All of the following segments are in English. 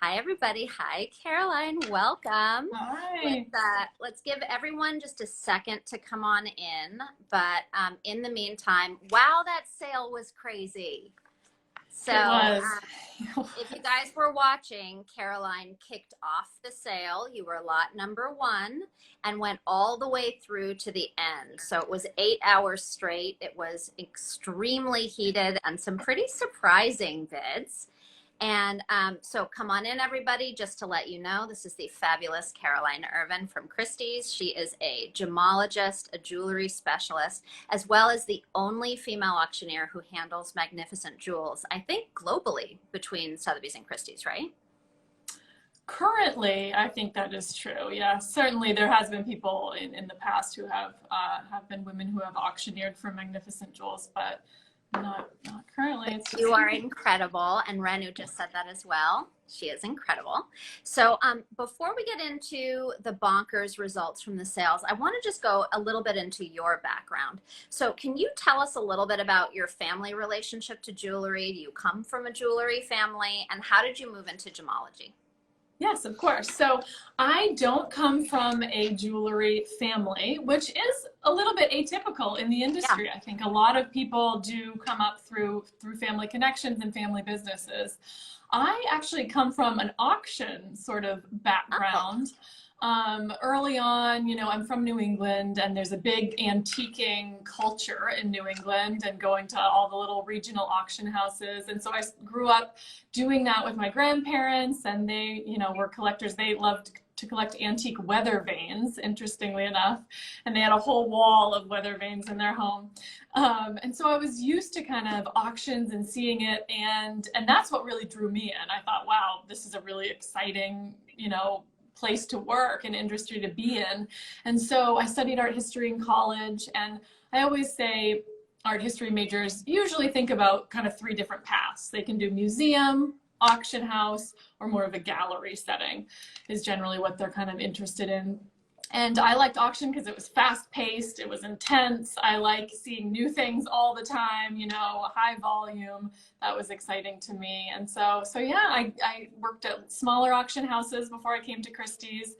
Hi, everybody. Hi, Caroline. Welcome. Hi. Let's give everyone just a second to come on in. But in the meantime, wow, that sale was crazy. So It was. if you guys were watching, Caroline kicked off the sale. You were lot number one and went all the way through to the end. So it was 8 hours straight. It was extremely heated and some pretty surprising bids. And so come on in, everybody, just to let you know, this is the fabulous Caroline Ervin from Christie's. She is a gemologist, a jewelry specialist, as well as the only female auctioneer who handles magnificent jewels, I think globally, between Sotheby's and Christie's, right? Currently, I think that is true. Yeah, certainly there has been people in the past who have been women who have auctioneered for magnificent jewels, but not currently. It's just... You are incredible, and Renu just said that as well. She is incredible. So before we get into the bonkers results from the sales, I want to just go a little bit into your background. So can you tell us a little bit about your family relationship to jewelry? Do you come from a jewelry family, and how did you move into gemology? Yes, of course. So I don't come from a jewelry family, which is a little bit atypical in the industry. Yeah. I think a lot of people do come up through family connections and family businesses. I actually come from an auction sort of background. Early on, you know, I'm from New England, and there's a big antiquing culture in New England and going to all the little regional auction houses. And so I grew up doing that with my grandparents, and they, you know, were collectors. They loved to collect antique weather vanes, interestingly enough, and they had a whole wall of weather vanes in their home. And so I was used to kind of auctions and seeing it, and that's what really drew me in. I thought, wow, this is a really exciting, you know, place to work and industry to be in. And so I studied art history in college, and I always say art history majors usually think about kind of three different paths. They can do museum, auction house, or more of a gallery setting is generally what they're kind of interested in. And I liked auction because it was fast-paced, it was intense. I like seeing new things all the time, you know, high volume. That was exciting to me. And so yeah, I worked at smaller auction houses before I came to Christie's.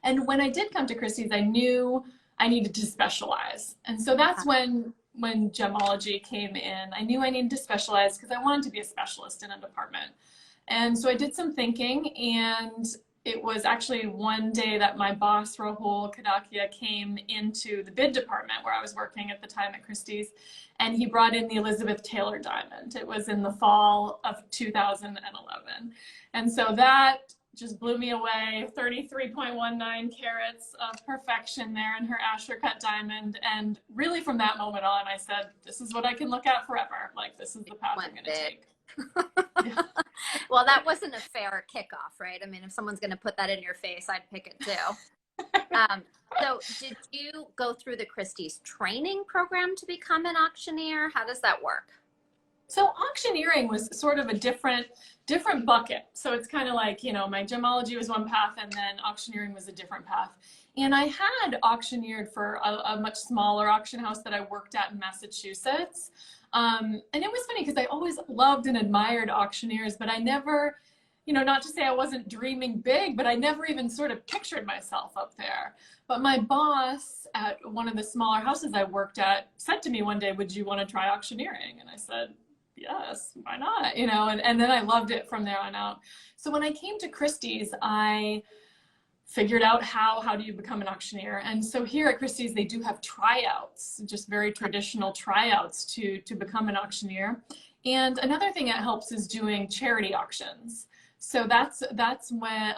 And when I did come to Christie's, I knew I needed to specialize. And so that's when gemology came in. I knew I needed to specialize because I wanted to be a specialist in a department. And so I did some thinking, and it was actually one day that my boss, Rahul Kadakia, came into the bid department where I was working at the time at Christie's, and he brought in the Elizabeth Taylor diamond. It was in the fall of 2011. And so that just blew me away. 33.19 carats of perfection there in her Asher cut diamond. And really from that moment on, I said, this is what I can look at forever. Like, this is the path I'm going to take. Yeah. Well, that wasn't a fair kickoff, right? I mean, if someone's going to put that in your face, I'd pick it too. So did you go through the Christie's training program to become an auctioneer? How does that work? So auctioneering was sort of a different bucket. So it's kind of like, you know, my gemology was one path, and then auctioneering was a different path. And I had auctioneered for a much smaller auction house that I worked at in Massachusetts. And it was funny because I always loved and admired auctioneers, but I never, you know, not to say I wasn't dreaming big, but I never even sort of pictured myself up there. But my boss at one of the smaller houses I worked at said to me one day, would you want to try auctioneering? And I said, yes, why not? You know, and then I loved it from there on out. So when I came to Christie's, I figured out how do you become an auctioneer. And so here at Christie's, they do have tryouts, just very traditional tryouts to become an auctioneer. And another thing that helps is doing charity auctions. So that's when,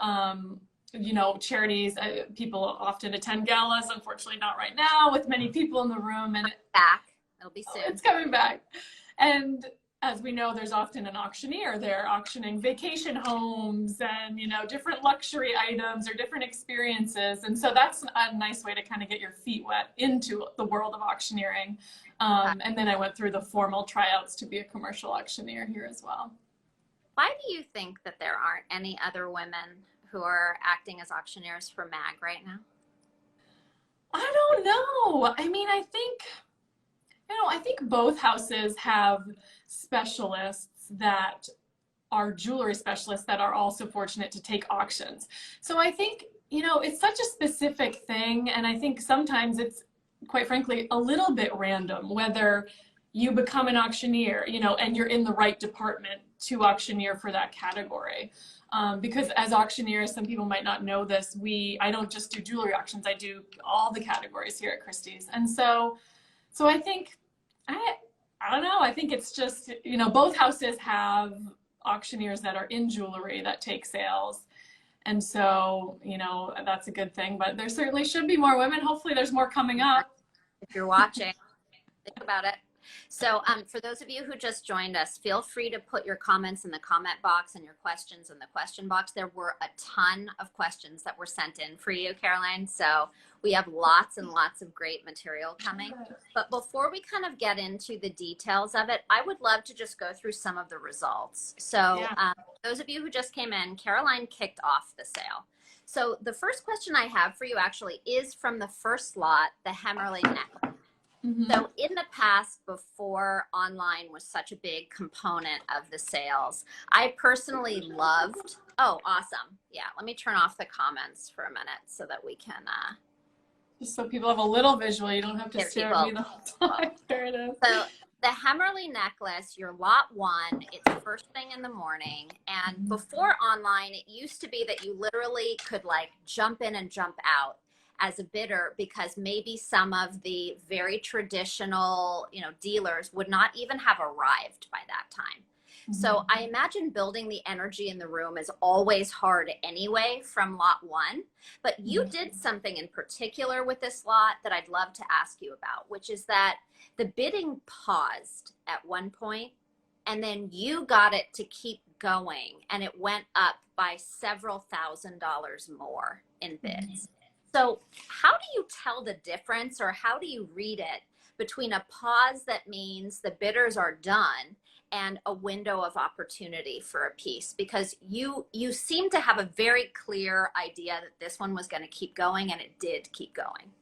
you know, charities, people often attend galas, unfortunately not right now with many people in the room. And it'll be soon. It's coming back. And as we know, there's often an auctioneer there auctioning vacation homes and, you know, different luxury items or different experiences. And so that's a nice way to kind of get your feet wet into the world of auctioneering. And then I went through the formal tryouts to be a commercial auctioneer here as well. Why do you think that there aren't any other women who are acting as auctioneers for MAG right now? I don't know. I mean, I think both houses have specialists that are jewelry specialists that are also fortunate to take auctions. So I think, you know, it's such a specific thing. And I think sometimes it's, quite frankly, a little bit random whether you become an auctioneer, you know, and you're in the right department to auctioneer for that category. Because as auctioneers, some people might not know this, I don't just do jewelry auctions, I do all the categories here at Christie's. And so I think, I don't know, I think it's just, you know, both houses have auctioneers that are in jewelry that take sales. And so, you know, that's a good thing, but there certainly should be more women. Hopefully there's more coming up. If you're watching, think about it. So for those of you who just joined us, feel free to put your comments in the comment box and your questions in the question box. There were a ton of questions that were sent in for you, Caroline. So we have lots and lots of great material coming. But before we kind of get into the details of it, I would love to just go through some of the results. So those of you who just came in, Caroline kicked off the sale. So the first question I have for you actually is from the first lot, the Hemmerle Necklace. So in the past, before online was such a big component of the sales, I personally loved, oh, awesome. Yeah, let me turn off the comments for a minute so that we can. Just so people have a little visual, you don't have to stare at me the whole time. There it is. So the Hemmerle Necklace, your lot 1, it's first thing in the morning. And before online, it used to be that you literally could like jump in and jump out as a bidder, because maybe some of the very traditional, you know, dealers would not even have arrived by that time. So I imagine building the energy in the room is always hard anyway from lot 1, but you did something in particular with this lot that I'd love to ask you about, which is that the bidding paused at one point and then you got it to keep going and it went up by several $1,000s more in bids. So how do you tell the difference, or how do you read it between a pause that means the bidders are done and a window of opportunity for a piece? Because you seem to have a very clear idea that this one was going to keep going, and it did keep going.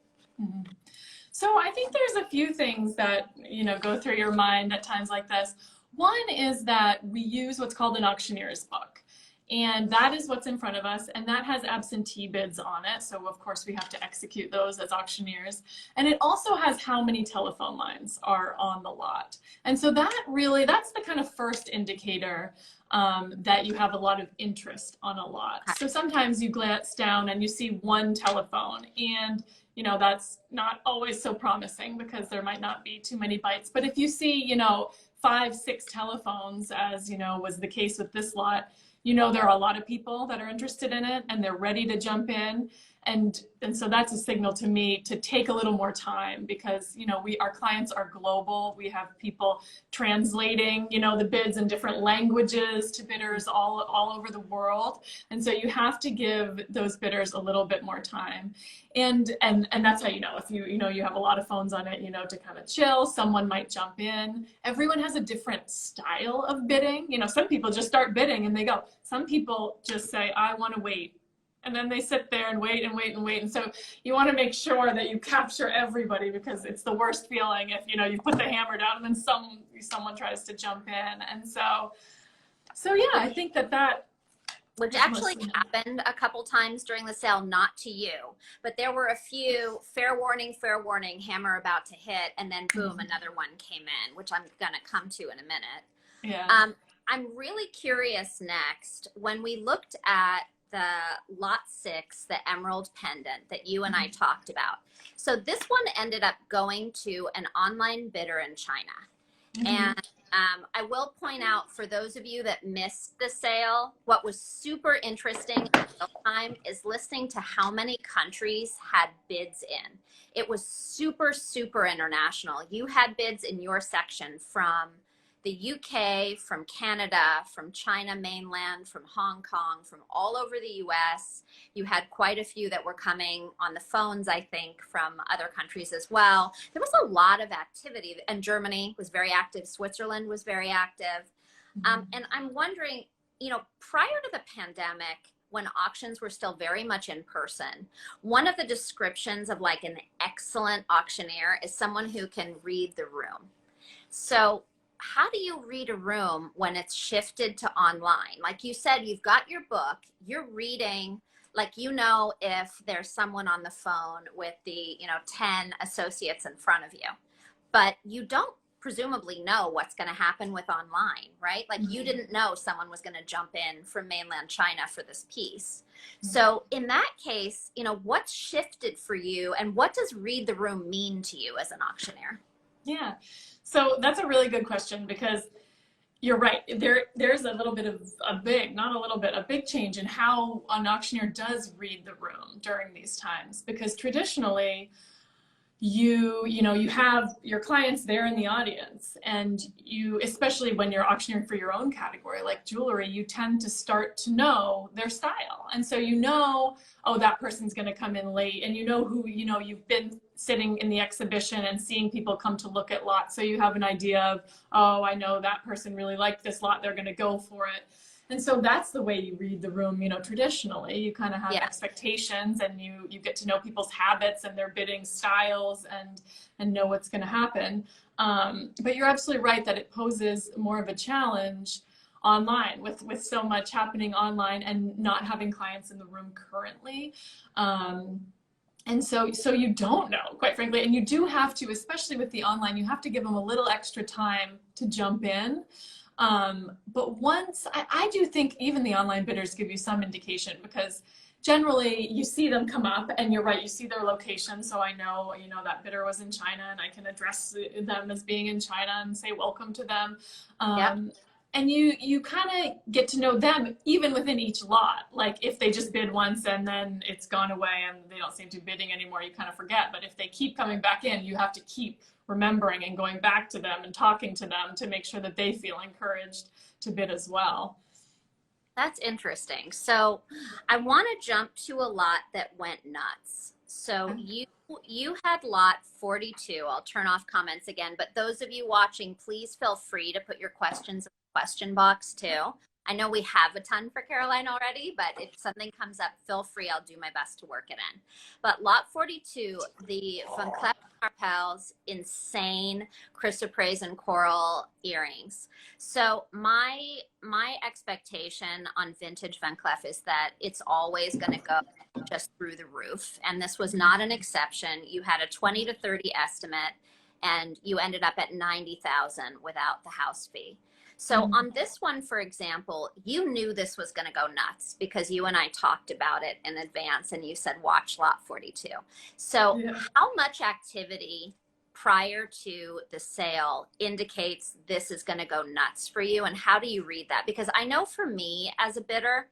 So I think there's a few things that, you know, go through your mind at times like this. One is that we use what's called an auctioneer's book. And that is what's in front of us, and that has absentee bids on it. So of course we have to execute those as auctioneers. And it also has how many telephone lines are on the lot. And so that really, that's the kind of first indicator that you have a lot of interest on a lot. So sometimes you glance down and you see one telephone, and you know, that's not always so promising because there might not be too many bites. But if you see, you know, 5, 6 telephones, as you know was the case with this lot, you know, there are a lot of people that are interested in it and they're ready to jump in. And so that's a signal to me to take a little more time, because, you know, our clients are global. We have people translating, you know, the bids in different languages to bidders all over the world. And so you have to give those bidders a little bit more time. And that's how you know, if you have a lot of phones on it, you know, to kind of chill, someone might jump in. Everyone has a different style of bidding. You know, some people just start bidding and they go. Some people just say, I want to wait. And then they sit there and wait and wait and wait. And so you want to make sure that you capture everybody, because it's the worst feeling if, you know, you put the hammer down and then someone tries to jump in. And so yeah, I think that which actually happened a couple times during the sale, not to you, but there were a few fair warning, hammer about to hit, and then boom, another one came in, which I'm going to come to in a minute. Yeah. I'm really curious next, when we looked at the lot 6, the Emerald Pendant that you and I talked about. So this one ended up going to an online bidder in China. And I will point out, for those of you that missed the sale, what was super interesting in real time is listening to how many countries had bids in. It was super, super international. You had bids in your section from the UK, from Canada, from China mainland, from Hong Kong, from all over the US. You had quite a few that were coming on the phones, I think, from other countries as well. There was a lot of activity, and Germany was very active. Switzerland was very active. And I'm wondering, you know, prior to the pandemic, when auctions were still very much in person, one of the descriptions of like an excellent auctioneer is someone who can read the room. So how do you read a room when it's shifted to online? Like you said, you've got your book, you're reading, like, you know, if there's someone on the phone with the, 10 associates in front of you, but you don't presumably know what's going to happen with online, right? Like you didn't know someone was going to jump in from mainland China for this piece. So in that case, what's shifted for you, and what does read the room mean to you as an auctioneer? Yeah. So that's a really good question, because you're right. There's a little bit of a big change in how an auctioneer does read the room during these times, because traditionally you have your clients there in the audience, and you, especially when you're auctioneering for your own category like jewelry, you tend to start to know their style, and so oh, that person's going to come in late, and who you've been sitting in the exhibition and seeing people come to look at lots, so you have an idea of, oh, I know that person really liked this lot, they're going to go for it. And so that's the way you read the room, traditionally. You kind of have expectations, and you get to know people's habits and their bidding styles, and know what's going to happen. But you're absolutely right that it poses more of a challenge online, with so much happening online and not having clients in the room currently. And so you don't know, quite frankly, and you do have to, especially with the online, you have to give them a little extra time to jump in. But once, I do think even the online bidders give you some indication, because generally you see them come up, and you're right, you see their location. So I know, that bidder was in China, and I can address them as being in China and say welcome to them. And you kind of get to know them even within each lot. Like if they just bid once and then it's gone away and they don't seem to be bidding anymore, you kind of forget. But if they keep coming back in, you have to keep remembering and going back to them and talking to them to make sure that they feel encouraged to bid as well. That's interesting. So I want to jump to a lot that went nuts. So you had lot 42. I'll turn off comments again, but those of you watching, please feel free to put your questions in the question box too. I know we have a ton for Caroline already, but if something comes up, feel free. I'll do my best to work it in. But lot 42, the Van Cleef Arpels, insane chrysoprase and coral earrings. So my expectation on vintage Van Cleef is that it's always going to go just through the roof. And this was not an exception. You had a 20 to 30 estimate, and you ended up at 90,000 without the house fee. So on this one, for example, you knew this was going to go nuts because you and I talked about it in advance, and you said, watch lot 42. So how much activity prior to the sale indicates this is going to go nuts for you? And how do you read that? Because I know for me as a bidder,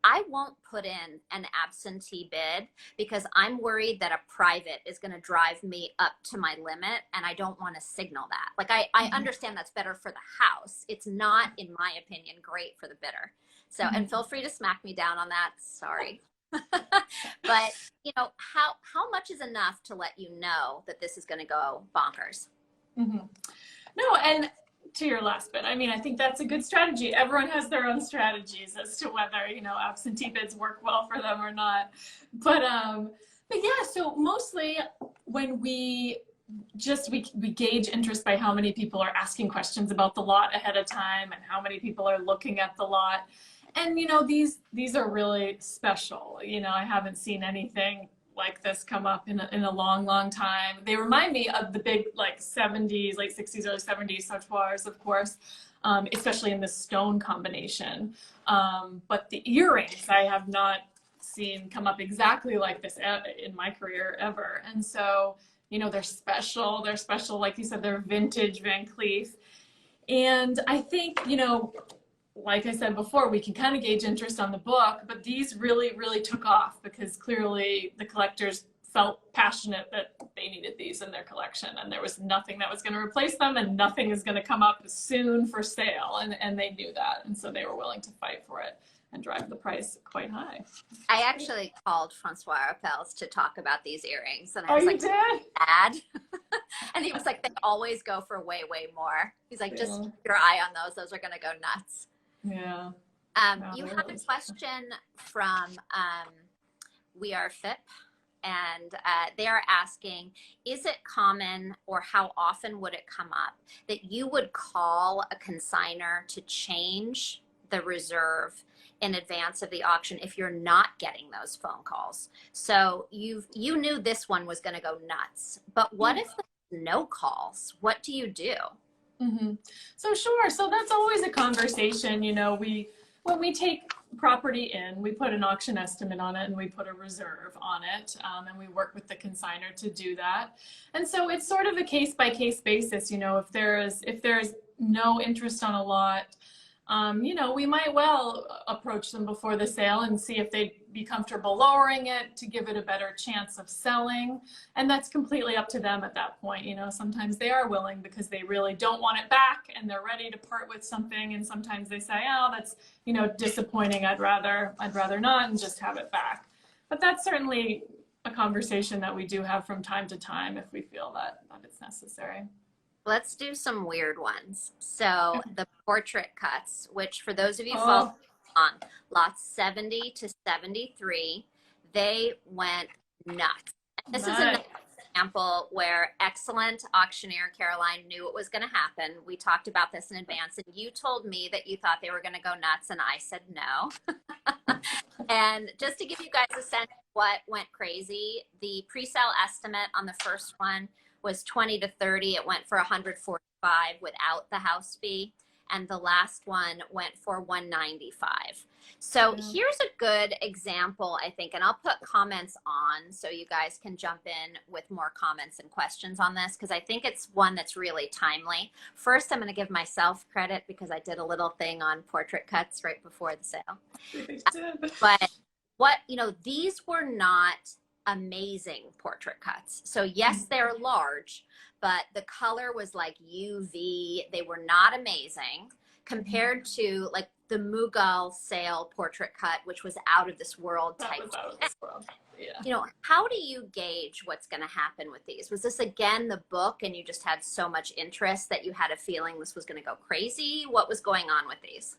I won't put in an absentee bid because I'm worried that a private is going to drive me up to my limit, and I don't want to signal that. Like I understand that's better for the house. It's not, in my opinion, great for the bidder. So, and feel free to smack me down on that. Sorry. But how much is enough to let you know that this is going to go bonkers? No, and to your last bit, I mean, I think that's a good strategy. Everyone has their own strategies as to whether, absentee bids work well for them or not. But yeah, so mostly when we gauge interest by how many people are asking questions about the lot ahead of time and how many people are looking at the lot. And, these are really special. I haven't seen anything like this come up in a long, long time. They remind me of the big, like 70s, late 60s, early 70s sautoirs, of course, especially in the stone combination. But the earrings I have not seen come up exactly like this in my career ever. And so, they're special. They're special, like you said, they're vintage Van Cleef. And I think, like I said before, we can kind of gauge interest on the book, but these really, really took off because clearly the collectors felt passionate that they needed these in their collection, and there was nothing that was going to replace them, and nothing is going to come up soon for sale, and they knew that, and so they were willing to fight for it and drive the price quite high. I actually called Francois Arpels to talk about these earrings, and I was like, did? "Ad," and he was like, "They always go for way, way more." He's like, "Just keep your eye on those; those are going to go nuts." Yeah. You have a question from We Are FIP. and they are asking, is it common, or how often would it come up, that you would call a consignor to change the reserve in advance of the auction if you're not getting those phone calls? So you knew this one was going to go nuts, but what if there's no calls? What do you do? Mm-hmm. So sure. So that's always a conversation. You know, when we take property in, we put an auction estimate on it and we put a reserve on it, and we work with the consignor to do that. And so it's sort of a case by case basis. You know, if there's no interest on a lot, you know, we might well approach them before the sale and see if they'd be comfortable lowering it to give it a better chance of selling. And that's completely up to them at that point. You know, sometimes they are willing because they really don't want it back and they're ready to part with something. And sometimes they say, oh, that's, you know, disappointing. I'd rather not and just have it back. But that's certainly a conversation that we do have from time to time if we feel that it's necessary. Let's do some weird ones. So the portrait cuts, which for those of you following on lots 70 to 73, they went nuts. And this is another example where excellent auctioneer Caroline knew it was going to happen. We talked about this in advance, and you told me that you thought they were going to go nuts, and I said no. And just to give you guys a sense of what went crazy, the pre-sale estimate on the first one was 20 to 30. It went for 145 without the house fee. And the last one went for 195. So here's a good example, I think, and I'll put comments on so you guys can jump in with more comments and questions on this, because I think it's one that's really timely. First, I'm going to give myself credit because I did a little thing on portrait cuts right before the sale. But what, you know, these were not amazing portrait cuts. So yes, they're large, but the color was like UV. They were not amazing compared to like the Mughal sale portrait cut, which was out of this world type. Out of this world. Yeah. You know, how do you gauge what's going to happen with these? Was this again the book and you just had so much interest that you had a feeling this was going to go crazy? What was going on with these?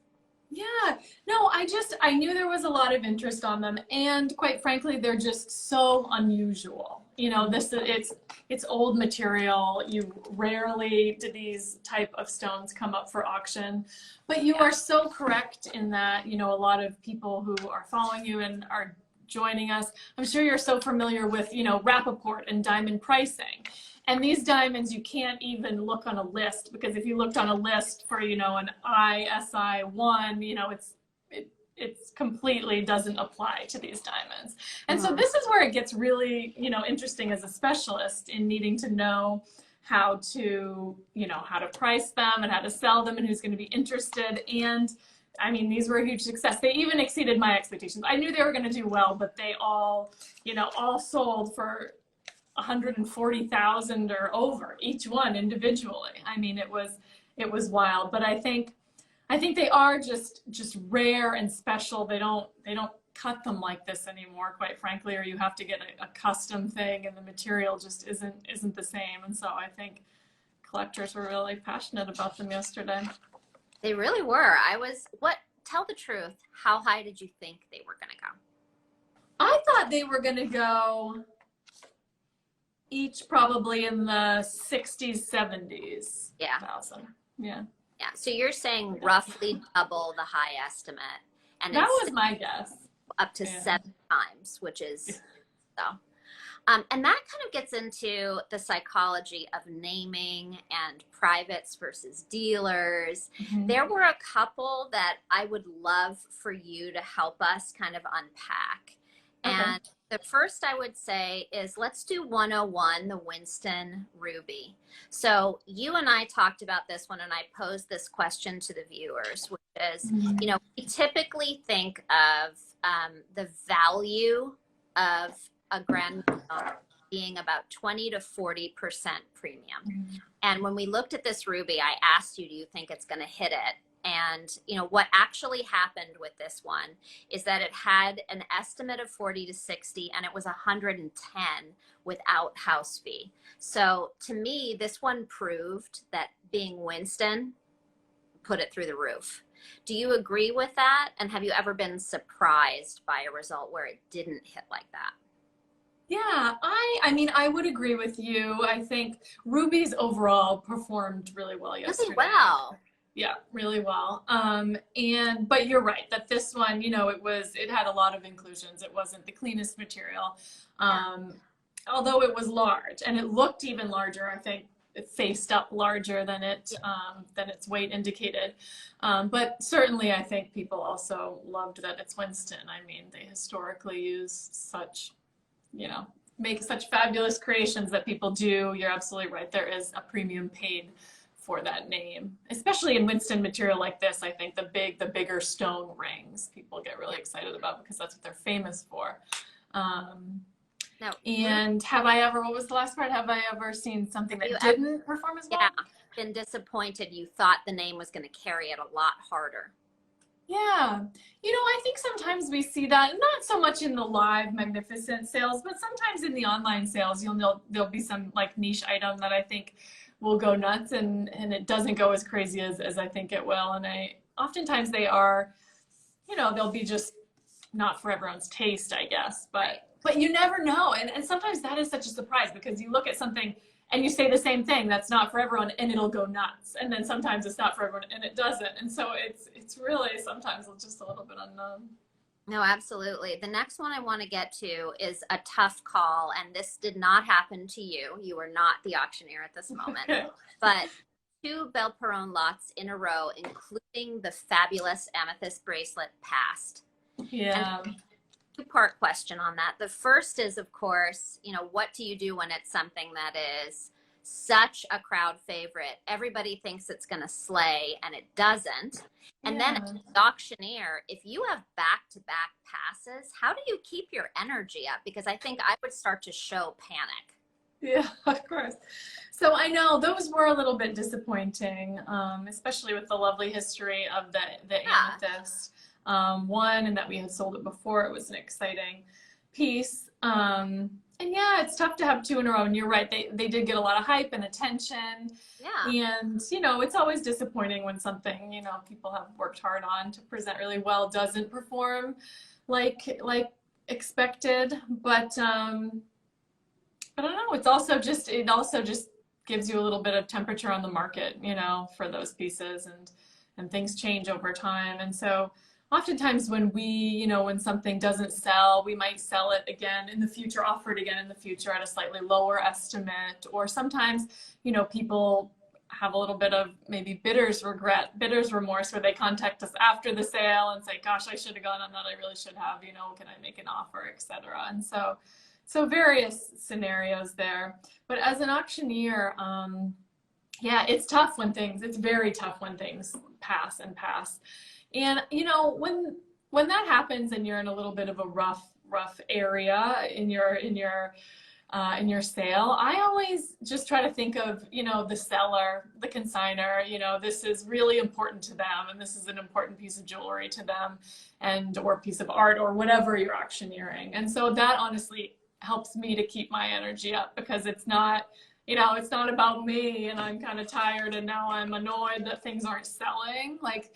Yeah, no, I knew there was a lot of interest on them, and quite frankly, they're just so unusual. You know, it's old material. You rarely do these type of stones come up for auction, but you are so correct in that, you know, a lot of people who are following you and are joining us, I'm sure you're so familiar with, you know, Rappaport and diamond pricing. And these diamonds, you can't even look on a list, because if you looked on a list for, you know, an ISI1, you know, it's completely doesn't apply to these diamonds. And so this is where it gets really, you know, interesting as a specialist in needing to know how to, you know, how to price them and how to sell them and who's going to be interested. And I mean, these were a huge success. They even exceeded my expectations. I knew they were going to do well, but they all, you know, all sold for 140,000 or over each one individually. I mean, it was wild, but I think they are just rare and special. They don't cut them like this anymore, quite frankly, or you have to get a custom thing and the material just isn't the same. And so I think collectors were really passionate about them yesterday. They really were. Tell the truth. How high did you think they were going to go? I thought they were going to go each probably in the 60s, 70s. Yeah. Thousand. Yeah. Yeah. So you're saying roughly double the high estimate. And that was my guess. Up to 7 times, which is so. And that kind of gets into the psychology of naming and privates versus dealers. There were a couple that I would love for you to help us kind of unpack. And the first I would say is, let's do 101, the Winston Ruby. So you and I talked about this one, and I posed this question to the viewers, which is, you know, we typically think of the value of a grand being about 20 to 40% premium. And when we looked at this ruby, I asked you, do you think it's going to hit it? And, you know, what actually happened with this one is that it had an estimate of 40 to 60, and it was 110 without house fee. So to me, this one proved that being Winston put it through the roof. Do you agree with that? And have you ever been surprised by a result where it didn't hit like that? Yeah, I mean, I would agree with you. I think Ruby's overall performed really well yesterday. Really well. Yeah, really well. But you're right that this one, you know, it had a lot of inclusions. It wasn't the cleanest material. Although it was large and it looked even larger. I think it faced up larger than than its weight indicated. But certainly I think people also loved that it's Winston. I mean, they historically use such, you know, make such fabulous creations that people do. You're absolutely right. There is a premium paid for that name, especially in Winston material like this. I think the bigger stone rings people get really excited about because that's what they're famous for. No. And what was the last part? Have I ever seen something that didn't perform as well? Yeah, been disappointed. You thought the name was going to carry it a lot harder. Yeah, you know, I think sometimes we see that, not so much in the live magnificent sales, but sometimes in the online sales, there'll be some like niche item that I think will go nuts, and it doesn't go as crazy as I think it will. And oftentimes they are, you know, they'll be just not for everyone's taste, I guess, but you never know. And sometimes that is such a surprise because you look at something and you say the same thing that's not for everyone and it'll go nuts. And then sometimes it's not for everyone and it doesn't. And so it's really sometimes just a little bit unknown. No, absolutely. The next one I want to get to is a tough call, and this did not happen to you. You were not the auctioneer at this moment. Okay. But 2 Belle Perron lots in a row, including the fabulous amethyst bracelet, passed. Yeah. And 2-part question on that. The first is, of course, you know, what do you do when it's something that is such a crowd favorite? Everybody thinks it's going to slay, and it doesn't. And then as the auctioneer, if you have back-to-back passes, how do you keep your energy up? Because I think I would start to show panic. Yeah, of course. So I know those were a little bit disappointing, especially with the lovely history of the amethyst one, and that we had sold it before. It was an exciting piece. And yeah, it's tough to have 2 in a row. And you're right, they did get a lot of hype and attention. Yeah. And, you know, it's always disappointing when something, you know, people have worked hard on to present really well doesn't perform like expected. But I don't know, it also just gives you a little bit of temperature on the market, you know, for those pieces, and things change over time. And so oftentimes when something doesn't sell, we might sell it again in the future, offer it again in the future at a slightly lower estimate. Or sometimes, you know, people have a little bit of maybe bidder's remorse, where they contact us after the sale and say, gosh, I should have gone on that. I really should have, you know, can I make an offer, etc. And so various scenarios there. But as an auctioneer, yeah, it's very tough when things pass. And, you know, when that happens and you're in a little bit of a rough area in your sale, I always just try to think of, you know, the seller, the consignor, you know, this is really important to them, and this is an important piece of jewelry to them, or piece of art, or whatever you're auctioneering. And so that honestly helps me to keep my energy up, because it's not, you know, it's not about me and I'm kind of tired and now I'm annoyed that things aren't selling. Like,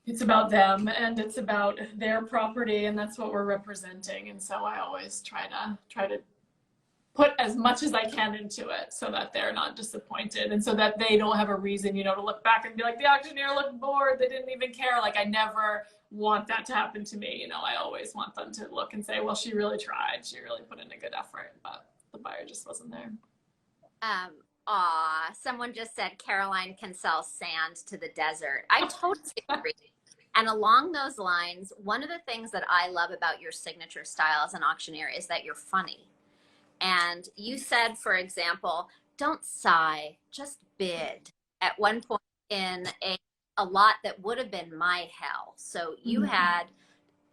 it's about them, and it's about their property, and that's what we're representing. And so I always try to put as much as I can into it so that they're not disappointed, and so that they don't have a reason, you know, to look back and be like, the auctioneer looked bored, they didn't even care. Like, I never want that to happen to me. You know, I always want them to look and say, well, she really tried, she really put in a good effort, but the buyer just wasn't there. Someone just said Caroline can sell sand to the desert. I totally agree. And along those lines, one of the things that I love about your signature style as an auctioneer is that you're funny. And you said, for example, don't sigh, just bid, at one point in a lot that would have been my hell. So you had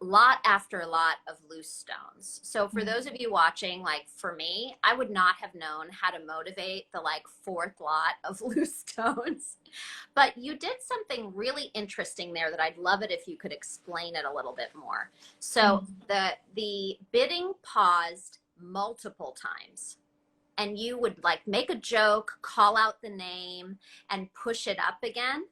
lot after lot of loose stones. So for those of you watching, like for me, I would not have known how to motivate the like 4th lot of loose stones. But you did something really interesting there that I'd love it if you could explain it a little bit more. So the bidding paused multiple times, and you would like make a joke, call out the name, and push it up again.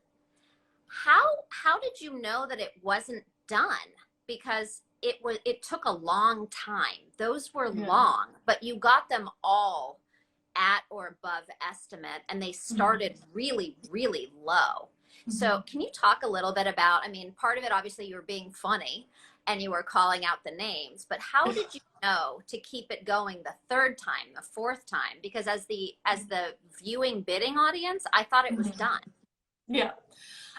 How did you know that it wasn't done? Because it took a long time. Those were long, but you got them all at or above estimate, and they started really, really low. So can you talk a little bit about, I mean, part of it, obviously you were being funny and you were calling out the names, but how did you know to keep it going the third time, the fourth time? Because as the viewing bidding audience, I thought it was done. Yeah.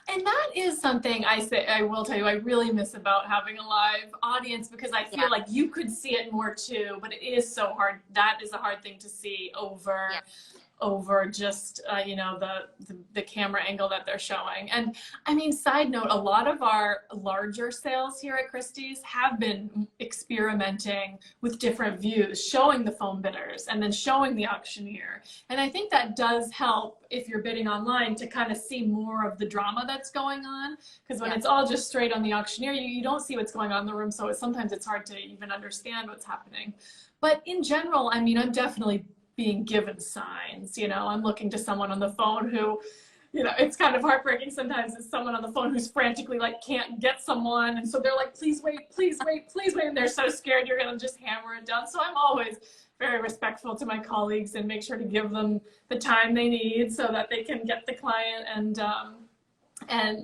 And that is something I will tell you, I really miss about having a live audience, because I feel like you could see it more too, but it is so hard. That is a hard thing to see over just, you know, the camera angle that they're showing. And I mean, side note, a lot of our larger sales here at Christie's have been experimenting with different views, showing the phone bidders and then showing the auctioneer. And I think that does help if you're bidding online to kind of see more of the drama that's going on. Because when it's all just straight on the auctioneer, you don't see what's going on in the room. So sometimes it's hard to even understand what's happening. But in general, I mean, I'm definitely being given signs. You know, I'm looking to someone on the phone who, you know, it's kind of heartbreaking sometimes. It's someone on the phone who's frantically like can't get someone, and so they're like, please wait, please wait, please wait, and they're so scared you're gonna just hammer it down. So I'm always very respectful to my colleagues and make sure to give them the time they need so that they can get the client and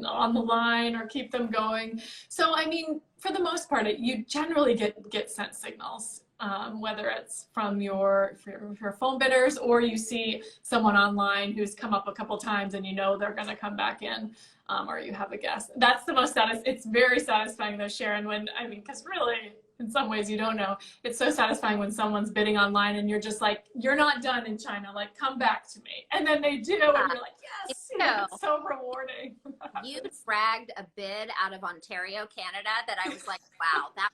on the line or keep them going. So I mean, for the most part, you generally get sent signals. Whether it's from your phone bidders, or you see someone online who's come up a couple times and you know they're going to come back in, or you have a guess. That's the most it's very satisfying though, Sharon, when, I mean, because really in some ways you don't know, it's so satisfying when someone's bidding online and you're just like, you're not done in China, like come back to me, and then they do, and you're like, yes, you know, it's so rewarding. You dragged a bid out of Ontario, Canada, that I was like, wow, that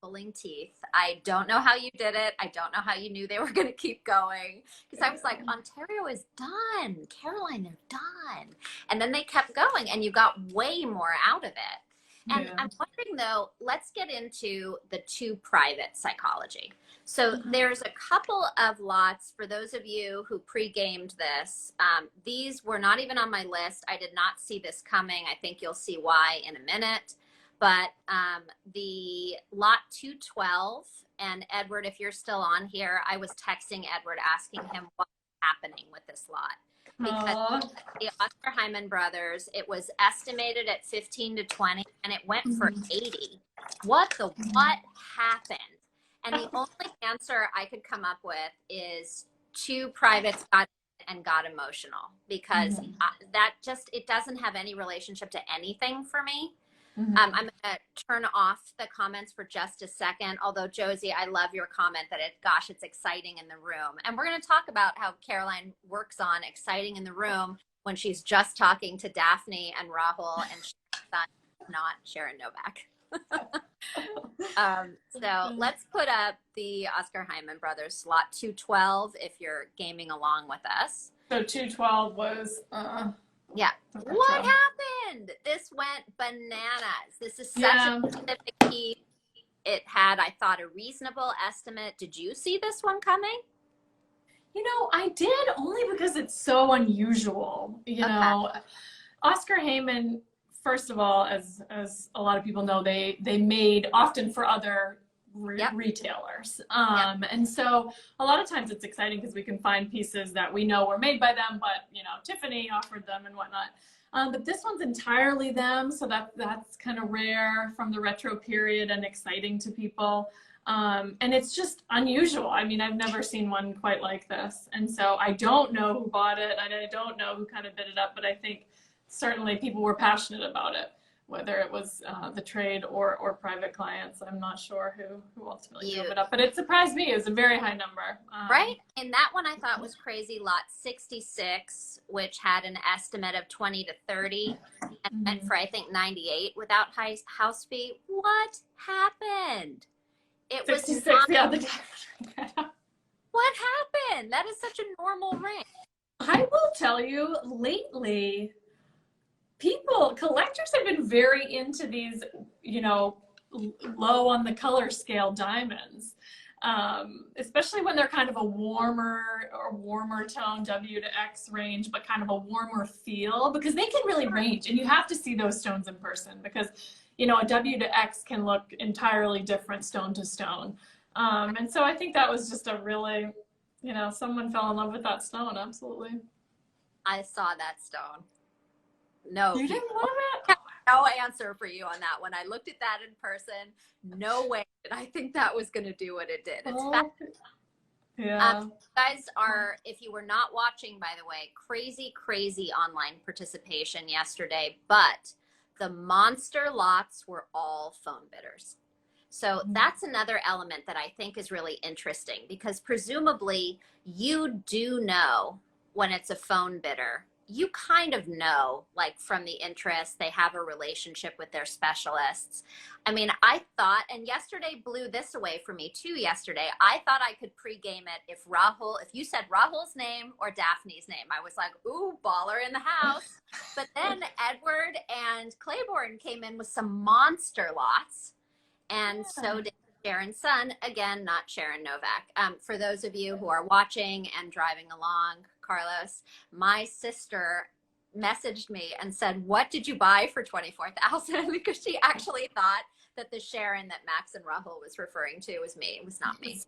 pulling teeth. I don't know how you did it. I don't know how you knew they were going to keep going, because I was like, Ontario is done. Caroline, they're done. And then they kept going, and you got way more out of it. And I'm wondering though, let's get into the two private psychology. So there's a couple of lots for those of you who pre-gamed this. These were not even on my list. I did not see this coming. I think you'll see why in a minute. But the lot 212, and Edward, if you're still on here, I was texting Edward asking him what's happening with this lot. Because the Oscar Hyman brothers, it was estimated at 15 to 20, and it went for 80. What happened? And the only answer I could come up with is two privates got emotional, because that just, it doesn't have any relationship to anything for me. I'm going to turn off the comments for just a second. Although, Josie, I love your comment that it's exciting in the room. And we're going to talk about how Caroline works on exciting in the room when she's just talking to Daphne and Rahul and not Sharon Novak. So let's put up the Oscar Hyman brothers slot 212 if you're gaming along with us. So 212 was... What happened? This went bananas. This is such a specific key. It had, I thought, a reasonable estimate. Did you see this one coming? You know, I did, only because it's so unusual. You know, Oscar Hyman, first of all, as a lot of people know, they made often for other retailers. And so a lot of times it's exciting because we can find pieces that we know were made by them, but, you know, Tiffany offered them and whatnot. But this one's entirely them, so that's kind of rare from the retro period and exciting to people. And it's just unusual. I mean, I've never seen one quite like this. And so I don't know who bought it, and I don't know who kind of bid it up, but I think certainly people were passionate about it, whether it was the trade or private clients. I'm not sure who ultimately drove it up, but it surprised me. It was a very high number. Right? And that one I thought was crazy. Lot 66, which had an estimate of 20 to 30 and went for, I think, 98 without house fee. What happened? It 66, was not... What happened? That is such a normal range. I will tell you, lately, collectors have been very into these, you know, low on the color scale diamonds, especially when they're kind of a warmer tone W to X range, but kind of a warmer feel, because they can really range, and you have to see those stones in person, because you know, a W to X can look entirely different stone to stone. And so I think that was just a really, you know, someone fell in love with that stone. Absolutely. I saw that stone. No, You didn't love it? no answer for you on that one. I looked at that in person. No way did I think that was going to do what it did. It's fascinating. Yeah. You guys are, if you were not watching, by the way, crazy online participation yesterday, but the monster lots were all phone bidders. So that's another element that I think is really interesting, because presumably you do know when it's a phone bidder. You kind of know, like, from the interest, they have a relationship with their specialists. I mean, I thought, and yesterday blew this away for me too yesterday, I thought I could pregame it if you said Rahul's name or Daphne's name. I was like, ooh, baller in the house. But then Edward and Claiborne came in with some monster lots. And so did Sharon's son, again, not Sharon Novak. For those of you who are watching and driving along, Carlos, my sister messaged me and said, what did you buy for $24,000? Because she actually thought that the Sharon that Max and Rahul was referring to was me. It was not me.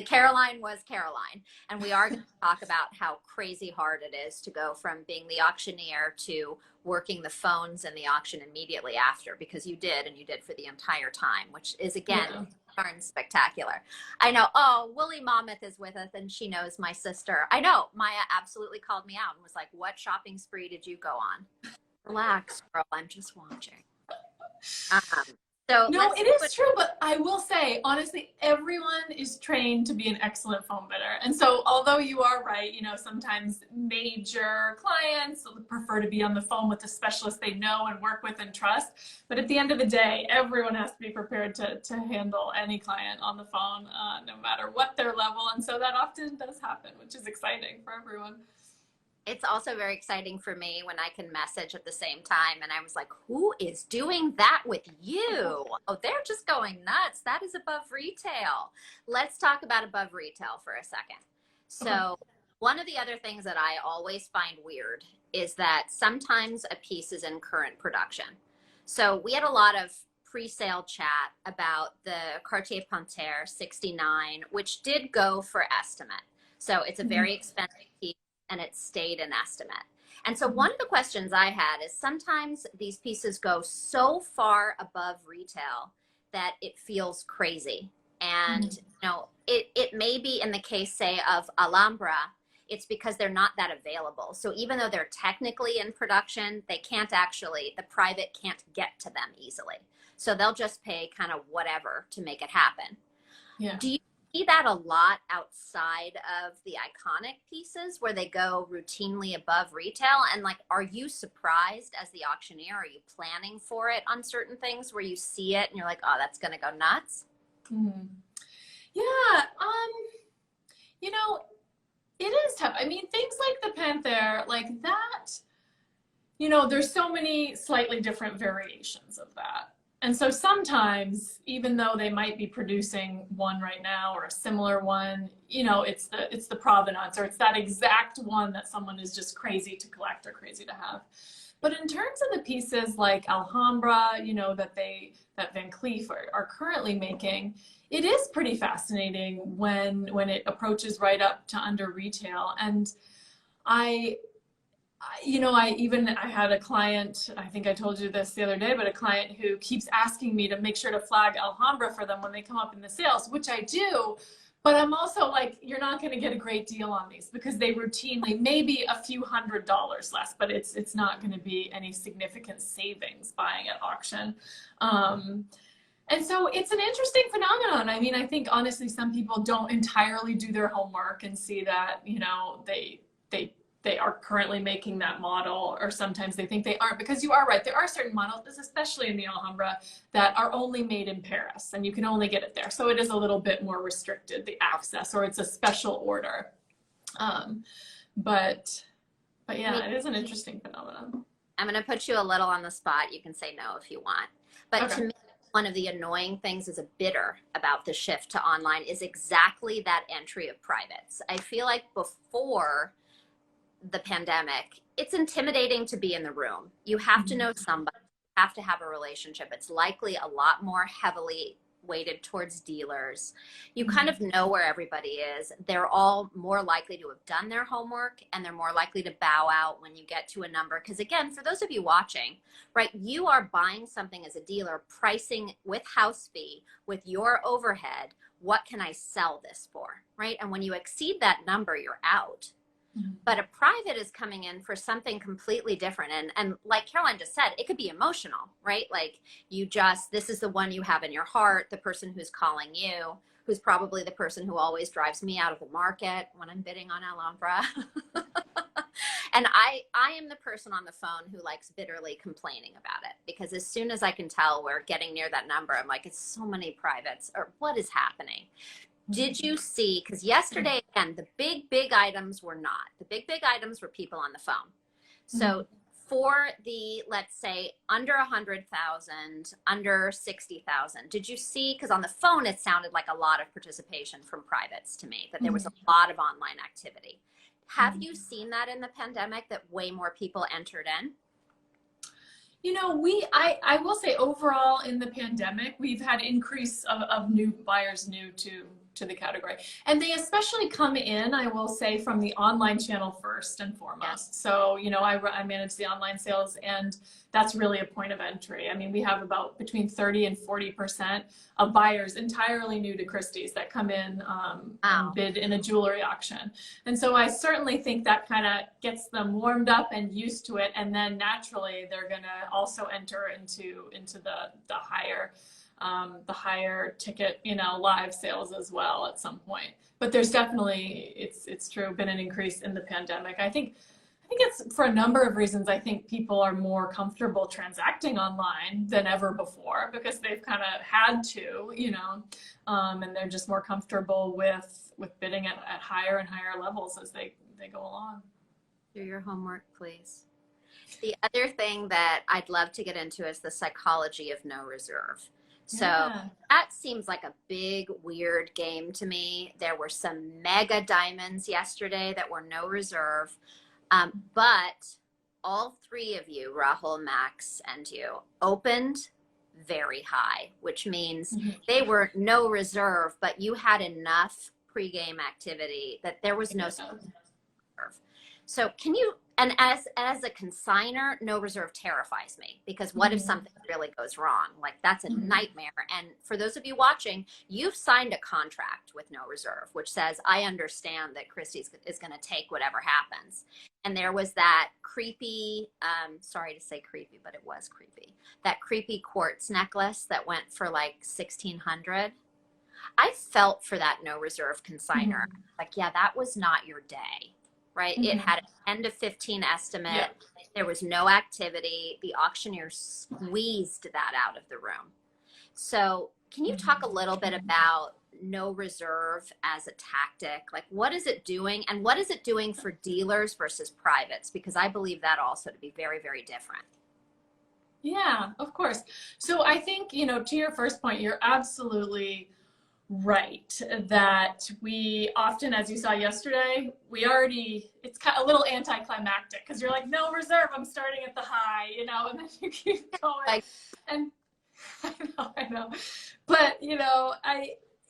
Caroline was Caroline. And we are going to talk about how crazy hard it is to go from being the auctioneer to working the phones and the auction immediately after, because you did, and you did for the entire time, which is, again, darn spectacular. I know. Oh, Woolly Mammoth is with us, and she knows my sister. I know. Maya absolutely called me out and was like, what shopping spree did you go on? Relax, girl. I'm just watching. So no, it is true, but I will say, honestly, everyone is trained to be an excellent phone bidder. And so although you are right, you know, sometimes major clients prefer to be on the phone with a specialist they know and work with and trust. But at the end of the day, everyone has to be prepared to handle any client on the phone, no matter what their level. And so that often does happen, which is exciting for everyone. It's also very exciting for me when I can message at the same time. And I was like, who is doing that with you? Oh, they're just going nuts. That is above retail. Let's talk about above retail for a second. So one of the other things that I always find weird is that sometimes a piece is in current production. So we had a lot of pre-sale chat about the Cartier Panthère 69, which did go for estimate. So it's a very expensive piece, and it stayed an estimate. And so one of the questions I had is, sometimes these pieces go so far above retail that it feels crazy. And you know, it may be in the case, say, of Alhambra, it's because they're not that available. So even though they're technically in production, they can't actually, the private can't get to them easily. So they'll just pay kind of whatever to make it happen. Yeah. Do you see that a lot outside of the iconic pieces where they go routinely above retail? And like, are you surprised as the auctioneer? Are you planning for it on certain things where you see it and you're like, oh, that's going to go nuts? Yeah. You know, it is tough. I mean, things like the Panthère, like that, you know, there's so many slightly different variations of that. And so sometimes, even though they might be producing one right now or a similar one, you know, it's the provenance, or it's that exact one that someone is just crazy to collect or crazy to have. But in terms of the pieces like Alhambra, you know, that Van Cleef are currently making, it is pretty fascinating when it approaches right up to under retail. And I had a client, I think I told you this the other day, but a client who keeps asking me to make sure to flag Alhambra for them when they come up in the sales, which I do. But I'm also like, you're not going to get a great deal on these because they routinely, maybe a few $100s less, but it's not going to be any significant savings buying at auction. And so it's an interesting phenomenon. I mean, I think honestly, some people don't entirely do their homework and see that, you know, they are currently making that model, or sometimes they think they aren't, because you are right. There are certain models, especially in the Alhambra, that are only made in Paris and you can only get it there. So it is a little bit more restricted, the access, or it's a special order. But yeah, it is an interesting phenomenon. I'm going to put you a little on the spot. You can say no if you want. But to me, one of the annoying things as a bidder about the shift to online is exactly that entry of privates. I feel like before the pandemic, it's intimidating to be in the room. You have to know somebody. have to have a relationship. It's likely a lot more heavily weighted towards dealers. You kind of know where everybody is. They're all more likely to have done their homework, and they're more likely to bow out when you get to a number. Because again, for those of you watching, right, you are buying something as a dealer, pricing with house fee, with your overhead. What can I sell this for, right? And when you exceed that number, you're out. But a private is coming in for something completely different. And like Caroline just said, it could be emotional, right? Like this is the one you have in your heart, the person who's calling you, who's probably the person who always drives me out of the market when I'm bidding on Alhambra. And I am the person on the phone who likes bitterly complaining about it, because as soon as I can tell we're getting near that number, I'm like, it's so many privates, or what is happening? Did you see, because yesterday, again, the big items were not. The big items were people on the phone. So for the, let's say, under 100,000, under 60,000, did you see, because on the phone, it sounded like a lot of participation from privates to me, that there was a lot of online activity. Have you seen that in the pandemic, that way more people entered in? You know, I will say overall in the pandemic, we've had increase of new buyers new to the category. And they especially come in, I will say, from the online channel first and foremost. So, you know, I manage the online sales, and that's really a point of entry. I mean, we have about between 30 and 40% of buyers entirely new to Christie's that come in and bid in a jewelry auction. And so I certainly think that kind of gets them warmed up and used to it. And then naturally they're going to also enter into the higher ticket, you know, live sales as well at some point. But there's definitely, it's true, been an increase in the pandemic. I think it's for a number of reasons. I think people are more comfortable transacting online than ever before, because they've kind of had to, you know, and they're just more comfortable with bidding at higher and higher levels as they go along. Do your homework, please. The other thing that I'd love to get into is the psychology of no reserve. So that seems like a big, weird game to me. There were some mega diamonds yesterday that were no reserve. But all three of you, Rahul, Max, and you, opened very high, which means they were no reserve, but you had enough pregame activity that there was no reserve. So can you, and as a consigner, no reserve terrifies me, because what if something really goes wrong? Like, that's a nightmare. And for those of you watching, you've signed a contract with no reserve, which says, I understand that Christie is going to take whatever happens. And there was that creepy, sorry to say creepy, but it was creepy, that creepy quartz necklace that went for like $1,600. I felt for that no reserve consigner. Like, yeah, that was not your day. Right? It had a 10 to 15 estimate. Yep. There was no activity. The auctioneer squeezed that out of the room. So can you talk a little bit about no reserve as a tactic? Like, what is it doing? And what is it doing for dealers versus privates? Because I believe that also to be very, very different. Yeah, of course. So I think, you know, to your first point, you're absolutely right, that we often, as you saw yesterday, it's kind of a little anticlimactic, because you're like, no reserve, I'm starting at the high, you know, and then you keep going. And I know, but you know,